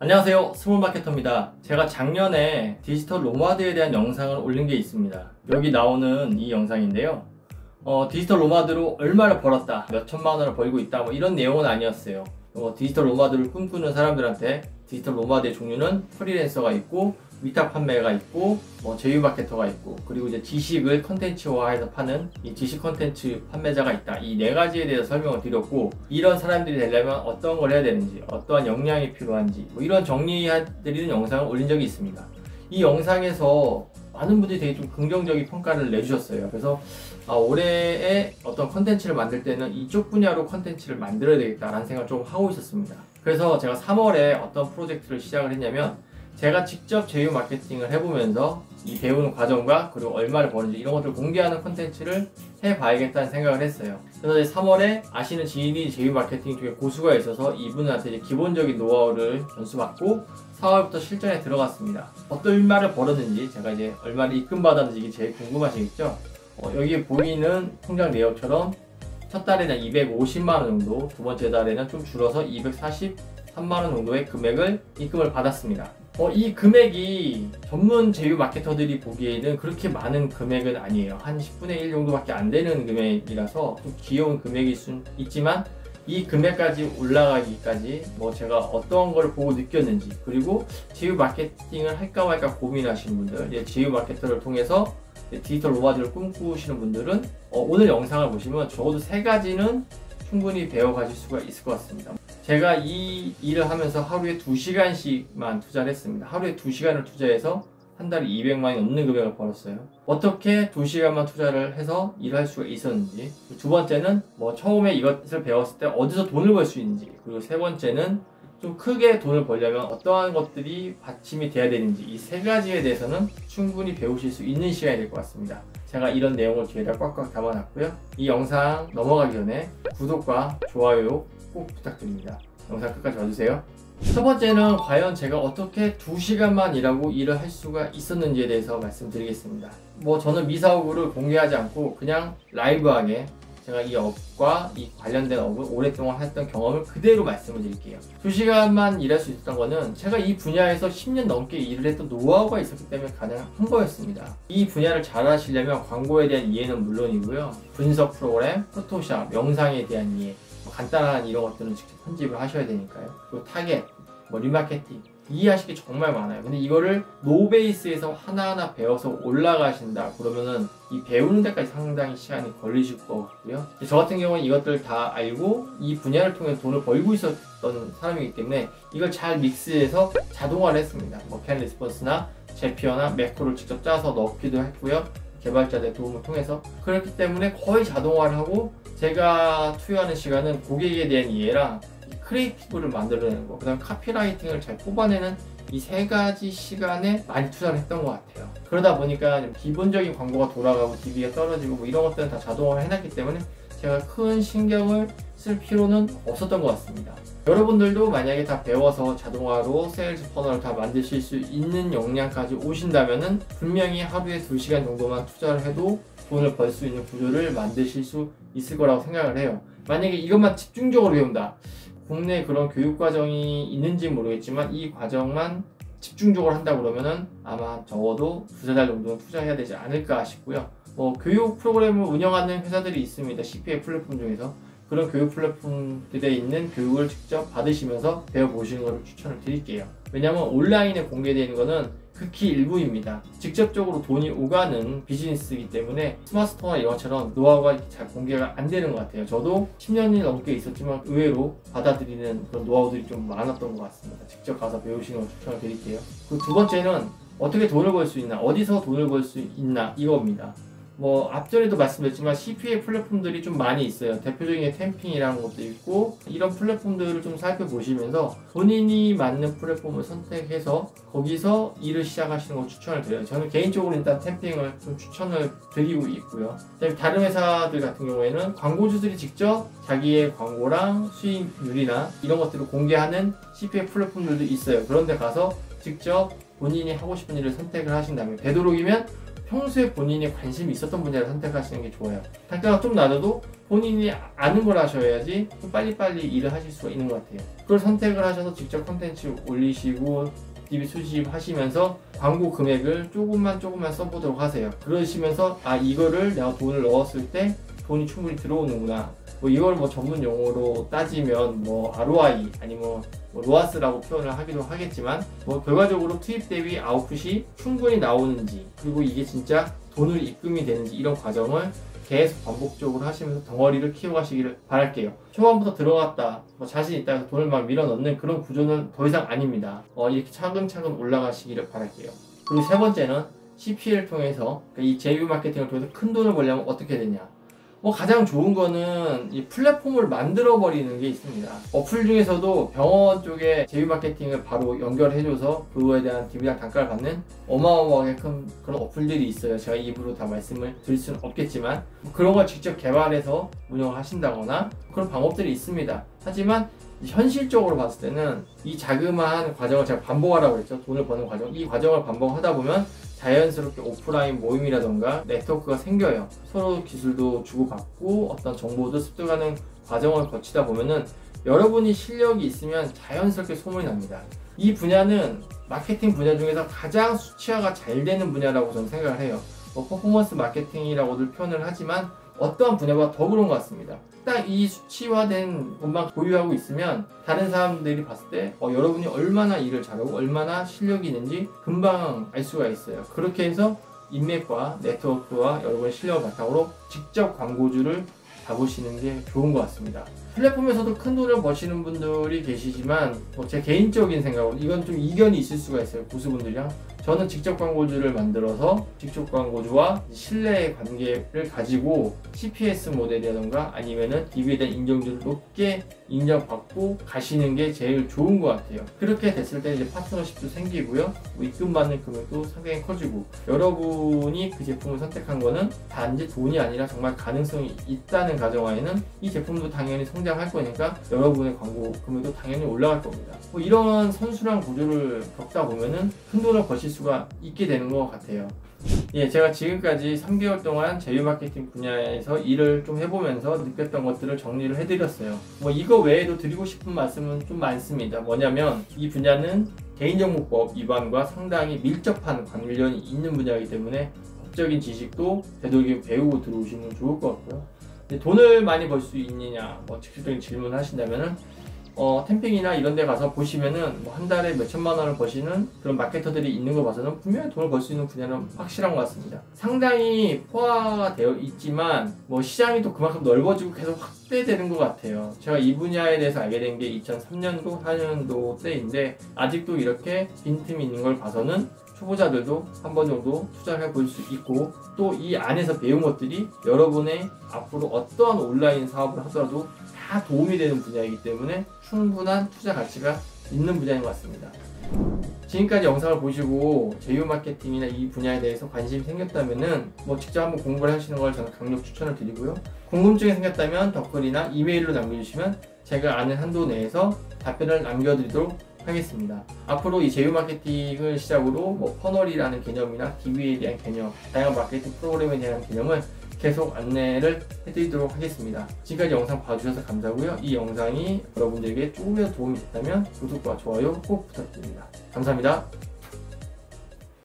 안녕하세요, 스몰마케터입니다. 제가 작년에 디지털 노마드에 대한 영상을 올린 게 있습니다. 여기 나오는 이 영상인데요. 디지털 노마드로 얼마를 벌었다, 몇 천만 원을 벌고 있다, 뭐 이런 내용은 아니었어요. 디지털 노마드를 꿈꾸는 사람들한테 디지털 노마드의 종류는 프리랜서가 있고, 위탁 판매가 있고, 제휴 마케터가 있고, 그리고 이제 지식을 컨텐츠화해서 파는 이 지식 컨텐츠 판매자가 있다. 이 네 가지에 대해서 설명을 드렸고, 이런 사람들이 되려면 어떤 걸 해야 되는지, 어떠한 역량이 필요한지, 뭐 이런 정리해드리는 영상을 올린 적이 있습니다. 이 영상에서 많은 분들이 되게 좀 긍정적인 평가를 내주셨어요. 그래서 올해에 어떤 컨텐츠를 만들 때는 이쪽 분야로 컨텐츠를 만들어야 되겠다라는 생각을 좀 하고 있었습니다. 그래서 제가 3월에 어떤 프로젝트를 시작을 했냐면, 제가 직접 제휴 마케팅을 해보면서 이 배우는 과정과 그리고 얼마를 버는지 이런 것들을 공개하는 컨텐츠를 해봐야겠다는 생각을 했어요. 그래서 이제 3월에 아시는 지인이 제휴 마케팅 쪽에 고수가 있어서 이분한테 이제 기본적인 노하우를 전수받고 4월부터 실전에 들어갔습니다. 어떤 얼마를 벌었는지, 제가 이제 얼마를 입금받았는지 이게 제일 궁금하시겠죠? 여기 보이는 통장 내역처럼 첫 달에는 250만원 정도, 두 번째 달에는 좀 줄어서 243만원 정도의 금액을 입금을 받았습니다. 이 금액이 전문 제휴 마케터들이 보기에는 그렇게 많은 금액은 아니에요. 한 10분의 1 정도밖에 안 되는 금액이라서 좀 귀여운 금액일 수 있지만, 이 금액까지 올라가기까지 제가 어떤 걸 보고 느꼈는지, 그리고 제휴 마케팅을 할까 말까 고민하시는 분들, 제휴 마케터를 통해서 디지털 노마드를 꿈꾸시는 분들은 오늘 영상을 보시면 적어도 3가지는 충분히 배워가실 수가 있을 것 같습니다. 제가 이 일을 하면서 하루에 2시간씩만 투자를 했습니다. 하루에 2시간을 투자해서 한 달에 200만 원이 넘는 금액을 벌었어요. 어떻게 2시간만 투자를 해서 일을 할 수가 있었는지, 두 번째는 처음에 이것을 배웠을 때 어디서 돈을 벌 수 있는지, 그리고 세 번째는 좀 크게 돈을 벌려면 어떠한 것들이 받침이 돼야 되는지, 이 3가지에 대해서는 충분히 배우실 수 있는 시간이 될 것 같습니다. 제가 이런 내용을 뒤에다 꽉꽉 담아놨고요. 이 영상 넘어가기 전에 구독과 좋아요 꼭 부탁드립니다. 영상 끝까지 봐주세요. 첫 번째는 과연 제가 어떻게 2시간만 일하고 일을 할 수가 있었는지에 대해서 말씀드리겠습니다. 저는 미사오구를 공개하지 않고 그냥 라이브하게 제가 이 업과 이 관련된 업을 오랫동안 했던 경험을 그대로 말씀을 드릴게요. 2시간만 일할 수 있었던 거는 제가 이 분야에서 10년 넘게 일을 했던 노하우가 있었기 때문에 가능한 거였습니다. 이 분야를 잘 하시려면 광고에 대한 이해는 물론이고요, 분석 프로그램, 포토샵, 영상에 대한 이해, 간단한 이런 것들은 직접 편집을 하셔야 되니까요. 그리고 타겟, 리마케팅, 이해하실 게 정말 많아요. 근데 이거를 노베이스에서 하나하나 배워서 올라가신다 그러면은 이 배우는 데까지 상당히 시간이 걸리실 거고요. 저 같은 경우는 이것들 다 알고 이 분야를 통해 돈을 벌고 있었던 사람이기 때문에 이걸 잘 믹스해서 자동화를 했습니다. 캔 리스폰스나 제피어나 매크로를 직접 짜서 넣기도 했고요. 개발자들의 도움을 통해서. 그렇기 때문에 거의 자동화를 하고, 제가 투여하는 시간은 고객에 대한 이해랑 크리에이티브를 만들어내는 거, 그 다음 카피라이팅을 잘 뽑아내는 이 3가지 시간에 많이 투자를 했던 것 같아요. 그러다 보니까 기본적인 광고가 돌아가고 DB가 떨어지고 이런 것들은 다 자동화를 해놨기 때문에 제가 큰 신경을 쓸 필요는 없었던 것 같습니다. 여러분들도 만약에 다 배워서 자동화로 세일즈 퍼널을 다 만드실 수 있는 역량까지 오신다면은 분명히 하루에 2시간 정도만 투자를 해도 돈을 벌 수 있는 구조를 만드실 수 있을 거라고 생각을 해요. 만약에 이것만 집중적으로 배운다, 국내 그런 교육 과정이 있는지 모르겠지만 이 과정만 집중적으로 한다 그러면은 아마 적어도 2-3달 정도는 투자해야 되지 않을까 싶고요. 교육 프로그램을 운영하는 회사들이 있습니다. CPA 플랫폼 중에서. 그런 교육 플랫폼들에 있는 교육을 직접 받으시면서 배워보시는 것을 추천을 드릴게요. 왜냐하면 온라인에 공개되어 있는 것은 극히 일부입니다. 직접적으로 돈이 오가는 비즈니스이기 때문에 스마트스토어나 이런 것처럼 노하우가 잘 공개가 안 되는 것 같아요. 저도 10년이 넘게 있었지만 의외로 받아들이는 그런 노하우들이 좀 많았던 것 같습니다. 직접 가서 배우시는 걸 추천을 드릴게요. 그 두 번째는 어떻게 돈을 벌 수 있나, 어디서 돈을 벌 수 있나, 이겁니다. 앞전에도 말씀드렸지만 CPA 플랫폼들이 좀 많이 있어요. 대표적인 게 템핑이라는 것도 있고, 이런 플랫폼들을 좀 살펴보시면서 본인이 맞는 플랫폼을 선택해서 거기서 일을 시작하시는 걸 추천을 드려요. 저는 개인적으로 일단 템핑을 좀 추천을 드리고 있고요. 다른 회사들 같은 경우에는 광고주들이 직접 자기의 광고랑 수익률이나 이런 것들을 공개하는 CPA 플랫폼들도 있어요. 그런데 가서 직접 본인이 하고 싶은 일을 선택을 하신다면, 되도록이면 평소에 본인이 관심이 있었던 분야를 선택하시는 게 좋아요. 단가가 좀 낮아도 본인이 아는 걸 하셔야지 좀 빨리빨리 일을 하실 수가 있는 것 같아요. 그걸 선택을 하셔서 직접 콘텐츠 올리시고 DB 수집하시면서 광고 금액을 조금만 써보도록 하세요. 그러시면서 이거를 내가 돈을 넣었을 때 돈이 충분히 들어오는구나, 뭐 이걸 뭐 전문 용어로 따지면 뭐 ROI 아니면 뭐 로아스라고 표현을 하기도 하겠지만, 뭐 결과적으로 투입 대비 아웃풋이 충분히 나오는지, 그리고 이게 진짜 돈을 입금이 되는지, 이런 과정을 계속 반복적으로 하시면서 덩어리를 키워가시기를 바랄게요. 초반부터 들어갔다, 뭐 자신 있다 해서 돈을 막 밀어 넣는 그런 구조는 더 이상 아닙니다. 이렇게 차근차근 올라가시기를 바랄게요. 그리고 세 번째는 CP를 통해서, 이 제휴 마케팅을 통해서 큰 돈을 벌려면 어떻게 되냐. 가장 좋은 거는 이 플랫폼을 만들어 버리는 게 있습니다. 어플 중에서도 병원 쪽에 제휴 마케팅을 바로 연결해줘서 그거에 대한 DB랑 단가를 받는 어마어마하게 큰 그런 어플들이 있어요. 제가 입으로 다 말씀을 드릴 수는 없겠지만, 그런 걸 직접 개발해서 운영을 하신다거나 그런 방법들이 있습니다. 하지만 현실적으로 봤을 때는 이 자그마한 과정을, 제가 반복하라고 했죠. 돈을 버는 과정. 이 과정을 반복하다 보면 자연스럽게 오프라인 모임이라던가 네트워크가 생겨요. 서로 기술도 주고받고 어떤 정보도 습득하는 과정을 거치다 보면은 여러분이 실력이 있으면 자연스럽게 소문이 납니다. 이 분야는 마케팅 분야 중에서 가장 수치화가 잘 되는 분야라고 저는 생각을 해요. 퍼포먼스 마케팅이라고들 표현을 하지만 어떠한 분야보다 더 그런 것 같습니다. 딱 이 수치화된 것만 보유하고 있으면 다른 사람들이 봤을 때 여러분이 얼마나 일을 잘하고 얼마나 실력이 있는지 금방 알 수가 있어요. 그렇게 해서 인맥과 네트워크와 여러분의 실력을 바탕으로 직접 광고주를 잡으시는 게 좋은 것 같습니다. 플랫폼에서도 큰 돈을 버시는 분들이 계시지만 제 개인적인 생각으로 이건 좀 이견이 있을 수가 있어요. 고수분들이랑. 저는 직접 광고주를 만들어서 직접 광고주와 신뢰의 관계를 가지고 CPS 모델이라던가 아니면은 DB에 대한 인정도를 높게 인정받고 가시는 게 제일 좋은 것 같아요. 그렇게 됐을 때 이제 파트너십도 생기고요. 입금받는 금액도 상당히 커지고, 여러분이 그 제품을 선택한 거는 단지 돈이 아니라 정말 가능성이 있다는 가정하에는 이 제품도 당연히 성장할 거니까 여러분의 광고 금액도 당연히 올라갈 겁니다. 이런 선순환 구조를 겪다 보면은 큰 돈을 버실 수가 있게 되는 것 같아요. 제가 지금까지 3개월 동안 제휴 마케팅 분야에서 일을 좀 해보면서 느꼈던 것들을 정리를 해드렸어요. 이거 외에도 드리고 싶은 말씀은 좀 많습니다. 뭐냐면 이 분야는 개인정보법 위반과 상당히 밀접한 관련이 있는 분야이기 때문에 법적인 지식도 되도록이면 배우고 들어오시면 좋을 것 같고요. 돈을 많이 벌 수 있느냐, 직접적인 질문을 하신다면은 템핑이나 이런 데 가서 보시면은 한 달에 몇천만 원을 버시는 그런 마케터들이 있는 거 봐서는 분명히 돈을 벌 수 있는 분야는 확실한 것 같습니다. 상당히 포화가 되어 있지만 시장이 또 그만큼 넓어지고 계속 확대되는 것 같아요. 제가 이 분야에 대해서 알게 된 게 2003년도, 4년도 때인데 아직도 이렇게 빈틈이 있는 걸 봐서는 초보자들도 한 번 정도 투자를 해볼 수 있고, 또 이 안에서 배운 것들이 여러분의 앞으로 어떠한 온라인 사업을 하더라도 다 도움이 되는 분야이기 때문에 충분한 투자 가치가 있는 분야인 것 같습니다. 지금까지 영상을 보시고 제휴 마케팅이나 이 분야에 대해서 관심이 생겼다면은 직접 한번 공부를 하시는 걸 저는 강력 추천을 드리고요. 궁금증이 생겼다면 댓글이나 이메일로 남겨주시면 제가 아는 한도 내에서 답변을 남겨드리도록 하겠습니다. 앞으로 이 제휴 마케팅을 시작으로 퍼널이라는 개념이나 DB에 대한 개념, 다양한 마케팅 프로그램에 대한 개념을 계속 안내를 해드리도록 하겠습니다. 지금까지 영상 봐주셔서 감사하고요. 이 영상이 여러분들에게 조금이라도 도움이 됐다면 구독과 좋아요 꼭 부탁드립니다. 감사합니다.